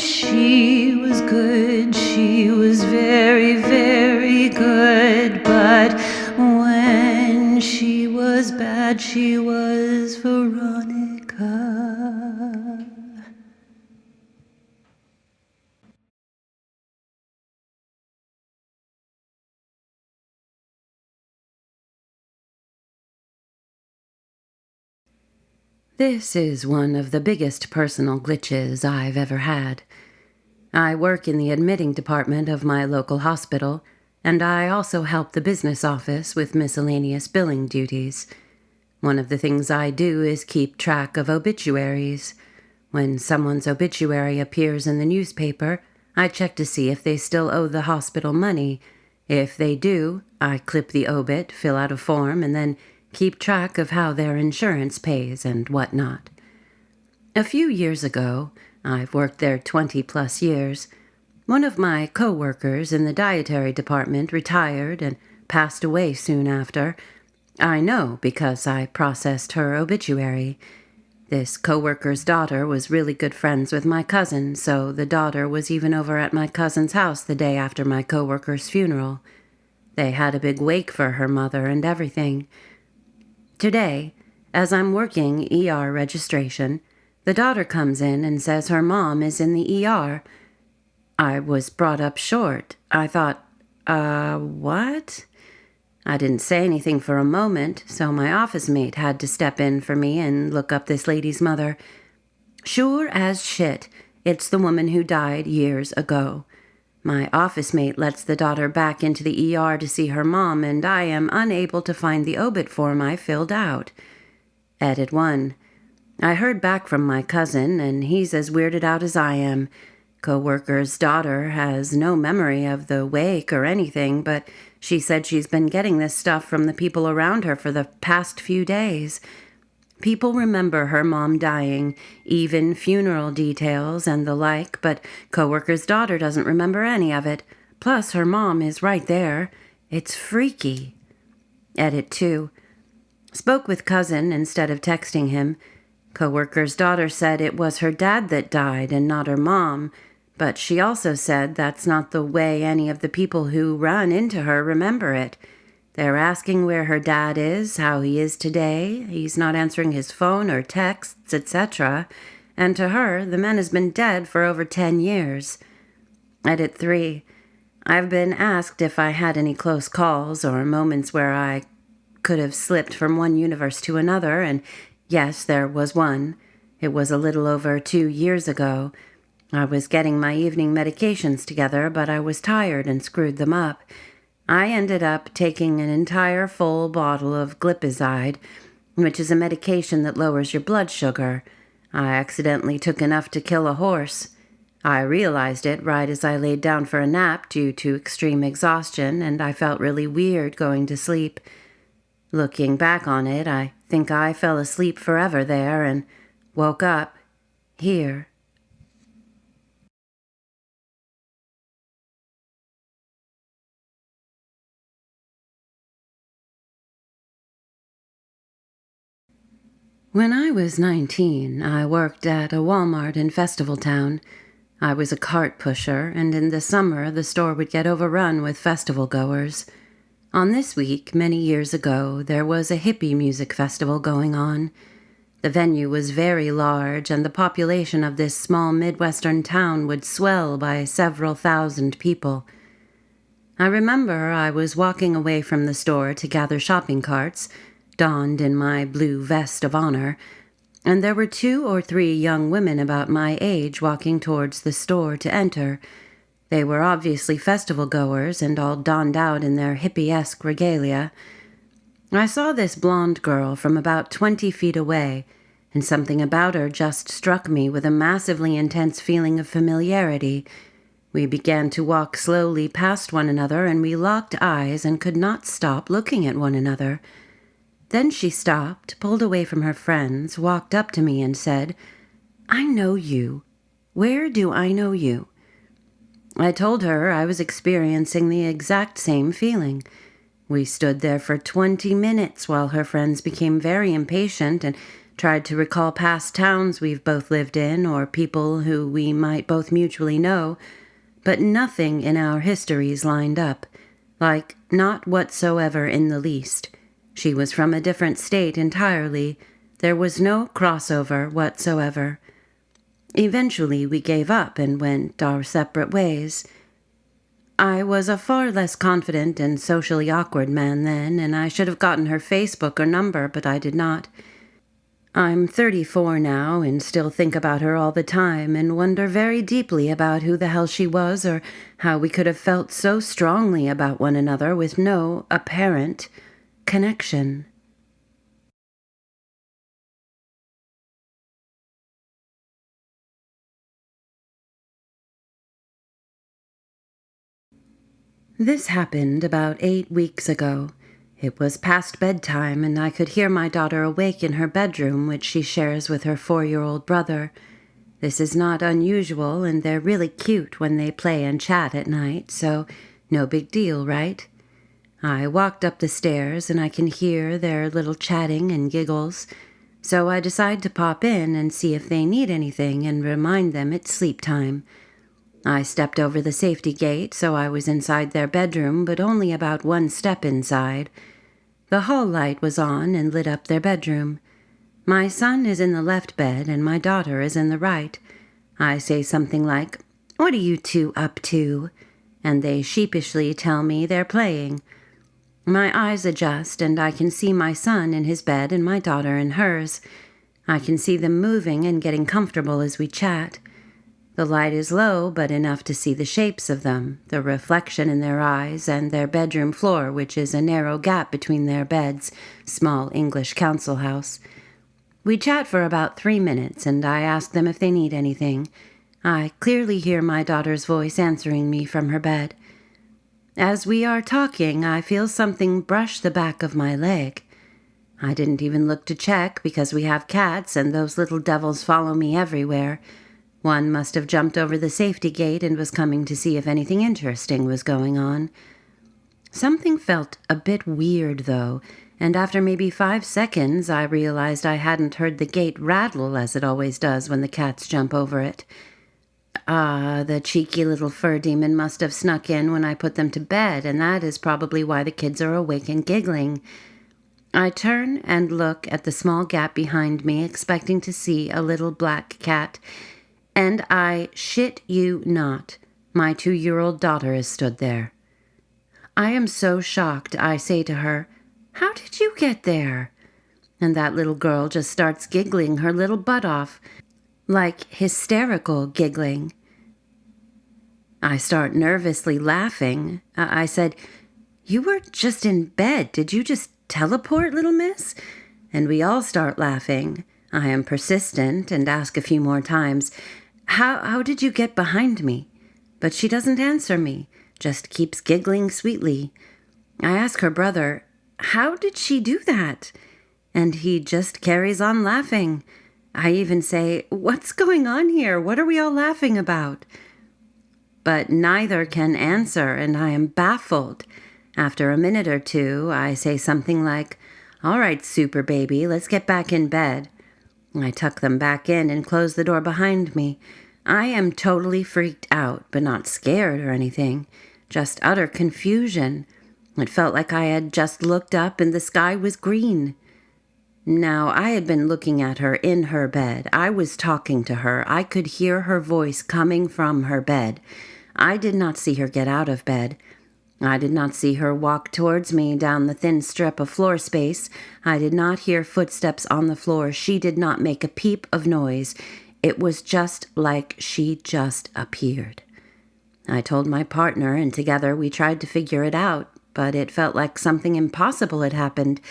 she was good, she was very, very good. But when she was bad, she was Veronica. This is one of the biggest personal glitches I've ever had. I work in the admitting department of my local hospital, and I also help the business office with miscellaneous billing duties. One of the things I do is keep track of obituaries. When someone's obituary appears in the newspaper, I check to see if they still owe the hospital money. If they do, I clip the obit, fill out a form, and then keep track of how their insurance pays and whatnot. A few years ago, I've worked there 20-plus years, one of my co-workers in the dietary department retired and passed away soon after. I know because I processed her obituary. This co-worker's daughter was really good friends with my cousin, so the daughter was even over at my cousin's house the day after my co-worker's funeral. They had a big wake for her mother and everything. Today, as I'm working ER registration, the daughter comes in and says her mom is in the ER. I was brought up short. I thought, what? I didn't say anything for a moment, so my office mate had to step in for me and look up this lady's mother. Sure as shit, it's the woman who died years ago. My office mate lets the daughter back into the ER to see her mom, and I am unable to find the obit form I filled out. Edit 1. I heard back from my cousin, and he's as weirded out as I am. Co-worker's daughter has no memory of the wake or anything, but she said she's been getting this stuff from the people around her for the past few days. People remember her mom dying, even funeral details and the like, but co-worker's daughter doesn't remember any of it. Plus, her mom is right there. It's freaky. Edit 2. Spoke with cousin instead of texting him. Co-worker's daughter said it was her dad that died and not her mom, but she also said that's not the way any of the people who run into her remember it. They're asking where her dad is, how he is today. He's not answering his phone or texts, etc. And to her, the man has been dead for over 10 years. Edit 3. I've been asked if I had any close calls or moments where I could have slipped from one universe to another, and yes, there was one. It was a little over 2 years ago. I was getting my evening medications together, but I was tired and screwed them up. I ended up taking an entire full bottle of glipizide, which is a medication that lowers your blood sugar. I accidentally took enough to kill a horse. I realized it right as I laid down for a nap due to extreme exhaustion, and I felt really weird going to sleep. Looking back on it, I think I fell asleep forever there and woke up here. When I was 19, I worked at a Walmart in Festival Town. I was a cart pusher, and in the summer the store would get overrun with festival goers. On this week, many years ago, there was a hippie music festival going on. The venue was very large, and the population of this small Midwestern town would swell by several thousand people. I remember I was walking away from the store to gather shopping carts, donned in my blue vest of honor, and there were 2 or 3 young women about my age walking towards the store to enter. They were obviously festival-goers and all donned out in their hippie-esque regalia. I saw this blonde girl from about 20 feet away, and something about her just struck me with a massively intense feeling of familiarity. We began to walk slowly past one another, and we locked eyes and could not stop looking at one another. Then she stopped, pulled away from her friends, walked up to me and said, "I know you. Where do I know you?" I told her I was experiencing the exact same feeling. We stood there for 20 minutes while her friends became very impatient and tried to recall past towns we've both lived in or people who we might both mutually know, but nothing in our histories lined up, like not whatsoever in the least. She was from a different state entirely. There was no crossover whatsoever. Eventually we gave up and went our separate ways. I was a far less confident and socially awkward man then, and I should have gotten her Facebook or number, but I did not. I'm 34 now and still think about her all the time and wonder very deeply about who the hell she was or how we could have felt so strongly about one another with no apparent connection. This happened about 8 weeks ago. It was past bedtime, and I could hear my daughter awake in her bedroom, which she shares with her 4-year-old brother. This is not unusual, and they're really cute when they play and chat at night, so no big deal, right? I walked up the stairs, and I can hear their little chatting and giggles, so I decide to pop in and see if they need anything and remind them it's sleep time. I stepped over the safety gate, so I was inside their bedroom, but only about 1 step inside. The hall light was on and lit up their bedroom. My son is in the left bed, and my daughter is in the right. I say something like, "What are you two up to?" And they sheepishly tell me they're playing. My eyes adjust, and I can see my son in his bed and my daughter in hers. I can see them moving and getting comfortable as we chat. The light is low, but enough to see the shapes of them, the reflection in their eyes, and their bedroom floor, which is a narrow gap between their beds, small English council house. We chat for about 3 minutes, and I ask them if they need anything. I clearly hear my daughter's voice answering me from her bed. As we are talking, I feel something brush the back of my leg. I didn't even look to check because we have cats, and those little devils follow me everywhere. One must have jumped over the safety gate and was coming to see if anything interesting was going on. Something felt a bit weird, though, and after maybe 5 seconds, I realized I hadn't heard the gate rattle as it always does when the cats jump over it. The cheeky little fur demon must have snuck in when I put them to bed, and that is probably why the kids are awake and giggling. I turn and look at the small gap behind me, expecting to see a little black cat. And I shit you not, my 2-year-old daughter has stood there. I am so shocked, I say to her, "How did you get there?" And that little girl just starts giggling her little butt off, like hysterical giggling. I start nervously laughing. I said, "You were just in bed. Did you just teleport, little miss?" And we all start laughing. I am persistent and ask a few more times, How did you get behind me?" But she doesn't answer me, just keeps giggling sweetly. I ask her brother, "How did she do that?" And he just carries on laughing. I even say, "What's going on here? What are we all laughing about?" But neither can answer, and I am baffled. After a minute or two, I say something like, "All right, super baby, let's get back in bed." I tuck them back in and close the door behind me. I am totally freaked out, but not scared or anything. Just utter confusion. It felt like I had just looked up and the sky was green. Now, I had been looking at her in her bed. I was talking to her. I could hear her voice coming from her bed. I did not see her get out of bed. I did not see her walk towards me down the thin strip of floor space. I did not hear footsteps on the floor. She did not make a peep of noise. It was just like she just appeared. I told my partner, and together we tried to figure it out, but it felt like something impossible had happened.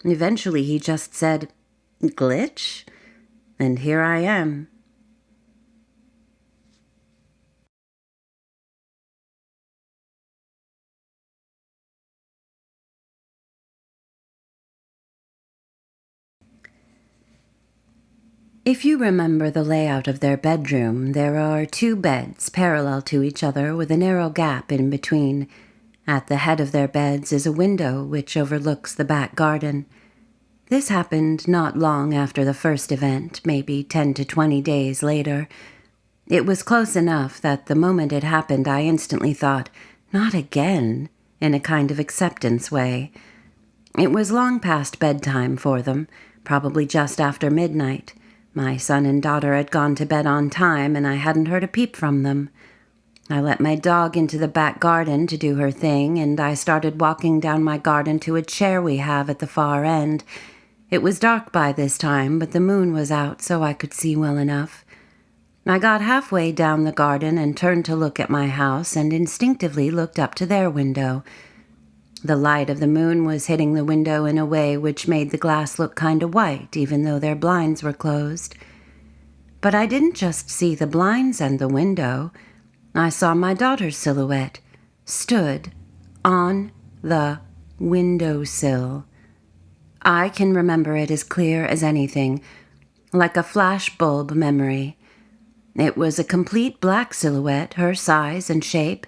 Eventually he just said, "Glitch?" And here I am. If you remember the layout of their bedroom, there are 2 beds parallel to each other with a narrow gap in between. At the head of their beds is a window which overlooks the back garden. This happened not long after the first event, maybe 10 to 20 days later. It was close enough that the moment it happened I instantly thought, "Not again," in a kind of acceptance way. It was long past bedtime for them, probably just after midnight. My son and daughter had gone to bed on time, and I hadn't heard a peep from them. I let my dog into the back garden to do her thing, and I started walking down my garden to a chair we have at the far end. It was dark by this time, but the moon was out, so I could see well enough. I got halfway down the garden and turned to look at my house and instinctively looked up to their window. The light of the moon was hitting the window in a way which made the glass look kind of white, even though their blinds were closed. But I didn't just see the blinds and the window. I saw my daughter's silhouette, stood on the windowsill. I can remember it as clear as anything, like a flash bulb memory. It was a complete black silhouette, her size and shape,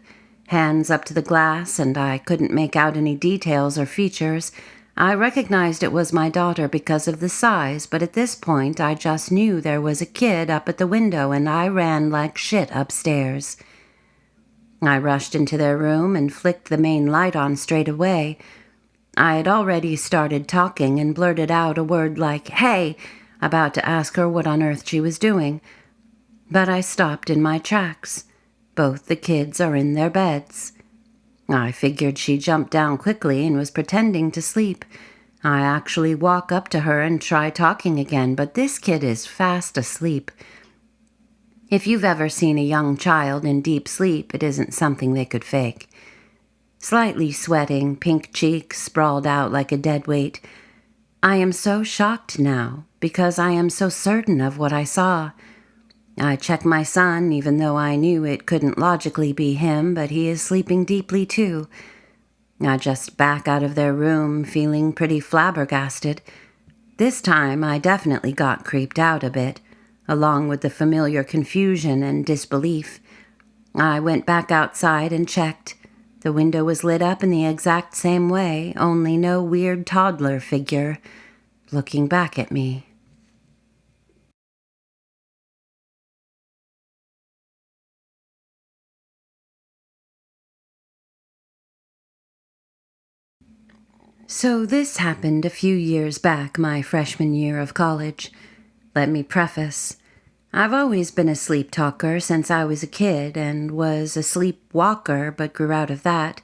hands up to the glass, and I couldn't make out any details or features. I recognized it was my daughter because of the size, but at this point I just knew there was a kid up at the window, and I ran like shit upstairs. I rushed into their room and flicked the main light on straight away. I had already started talking and blurted out a word like, "Hey," about to ask her what on earth she was doing. But I stopped in my tracks. Both the kids are in their beds. I figured she jumped down quickly and was pretending to sleep. I actually walk up to her and try talking again, but this kid is fast asleep. If you've ever seen a young child in deep sleep, it isn't something they could fake. Slightly sweating, pink cheeks sprawled out like a dead weight. I am so shocked now because I am so certain of what I saw. I check my son, even though I knew it couldn't logically be him, but he is sleeping deeply too. I just back out of their room, feeling pretty flabbergasted. This time I definitely got creeped out a bit, along with the familiar confusion and disbelief. I went back outside and checked. The window was lit up in the exact same way, only no weird toddler figure looking back at me. So this happened a few years back, my freshman year of college. Let me preface, I've always been a sleep talker since I was a kid and was a sleepwalker but grew out of that.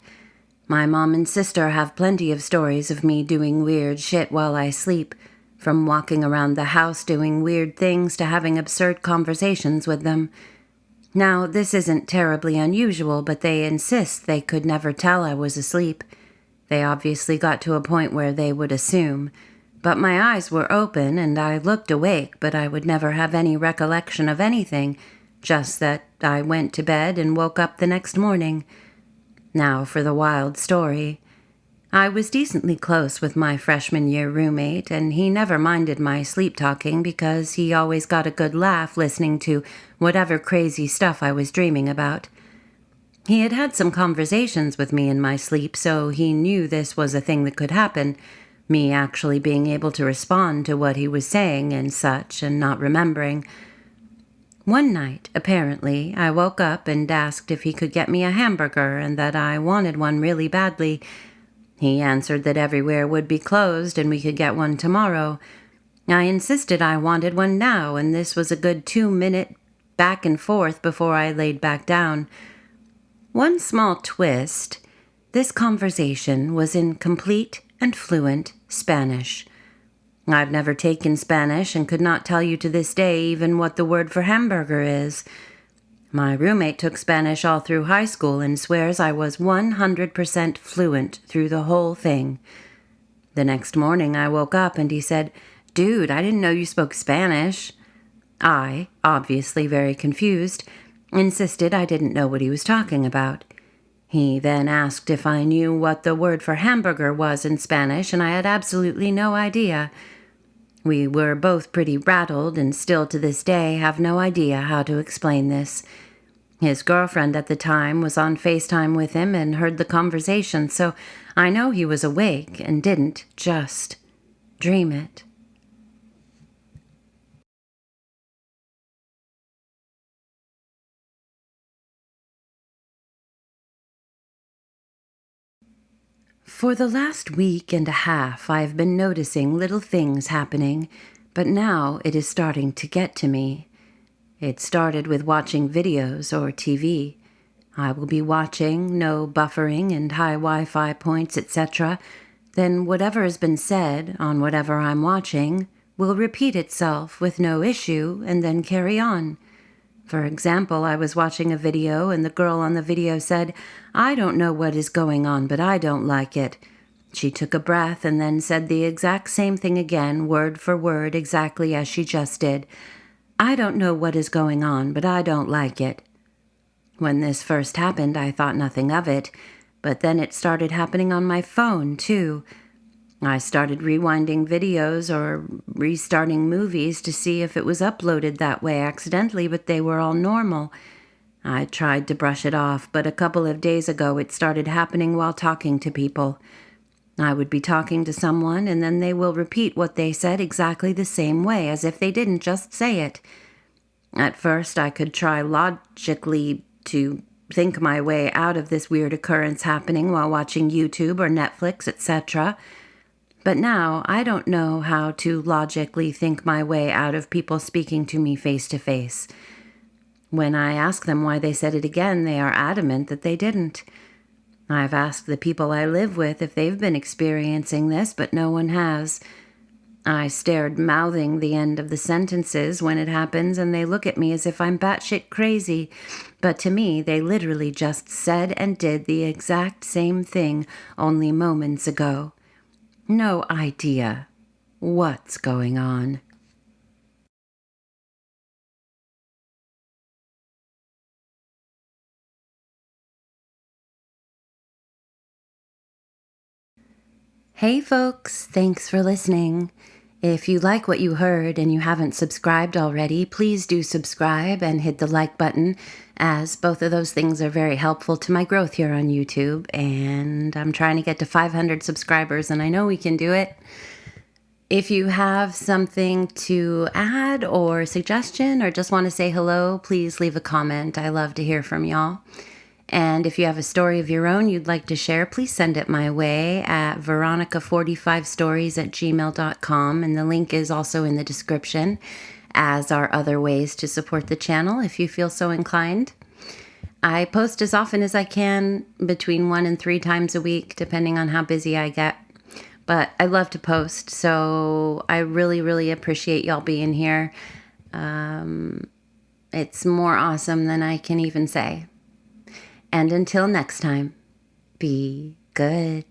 My mom and sister have plenty of stories of me doing weird shit while I sleep, from walking around the house doing weird things to having absurd conversations with them. Now, this isn't terribly unusual, but they insist they could never tell I was asleep. They obviously got to a point where they would assume. But my eyes were open and I looked awake, but I would never have any recollection of anything, just that I went to bed and woke up the next morning. Now for the wild story. I was decently close with my freshman year roommate, and he never minded my sleep talking because he always got a good laugh listening to whatever crazy stuff I was dreaming about. He had had some conversations with me in my sleep, so he knew this was a thing that could happen, me actually being able to respond to what he was saying and such, and not remembering. One night, apparently, I woke up and asked if he could get me a hamburger and that I wanted one really badly. He answered that everywhere would be closed and we could get one tomorrow. I insisted I wanted one now, and this was a good 2-minute back and forth before I laid back down. One small twist, this conversation was in complete and fluent Spanish. I've never taken Spanish and could not tell you to this day even what the word for hamburger is. My roommate took Spanish all through high school and swears I was 100% fluent through the whole thing. The next morning I woke up and he said, "Dude, I didn't know you spoke Spanish." I, obviously very confused, insisted I didn't know what he was talking about. He then asked if I knew what the word for hamburger was in Spanish, and I had absolutely no idea. We were both pretty rattled and still to this day have no idea how to explain this. His girlfriend at the time was on FaceTime with him and heard the conversation, so I know he was awake and didn't just Dream it. For the last week and a half, I've been noticing little things happening, but now it is starting to get to me. It started with watching videos or TV. I will be watching, no buffering and high Wi-Fi points, etc. Then whatever has been said on whatever I'm watching will repeat itself with no issue and then carry on. For example, I was watching a video and the girl on the video said, "I don't know what is going on, but I don't like it." She took a breath and then said the exact same thing again, word for word, exactly as she just did. "I don't know what is going on, but I don't like it." When this first happened, I thought nothing of it, but then it started happening on my phone, too. I started rewinding videos or restarting movies to see if it was uploaded that way accidentally, but they were all normal. I tried to brush it off, but a couple of days ago it started happening while talking to people. I would be talking to someone, and then they will repeat what they said exactly the same way, as if they didn't just say it. At first, I could try logically to think my way out of this weird occurrence happening while watching YouTube or Netflix, etc., but now I don't know how to logically think my way out of people speaking to me face to face. When I ask them why they said it again, they are adamant that they didn't. I've asked the people I live with if they've been experiencing this, but no one has. I stared, mouthing the end of the sentences when it happens, and they look at me as if I'm batshit crazy. But to me, they literally just said and did the exact same thing only moments ago. No idea what's going on. Hey folks, thanks for listening. If you like what you heard and you haven't subscribed already, please do subscribe and hit the like button, as both of those things are very helpful to my growth here on YouTube, and I'm trying to get to 500 subscribers, and I know we can do it. If you have something to add or suggestion or just want to say hello, please leave a comment. I love to hear from y'all. And if you have a story of your own you'd like to share, please send it my way at veronica45stories@gmail.com. And the link is also in the description, as are other ways to support the channel if you feel so inclined. I post as often as I can, between 1 and 3 times a week, depending on how busy I get. But I love to post, so I really, really appreciate y'all being here. It's more awesome than I can even say. And until next time, be good.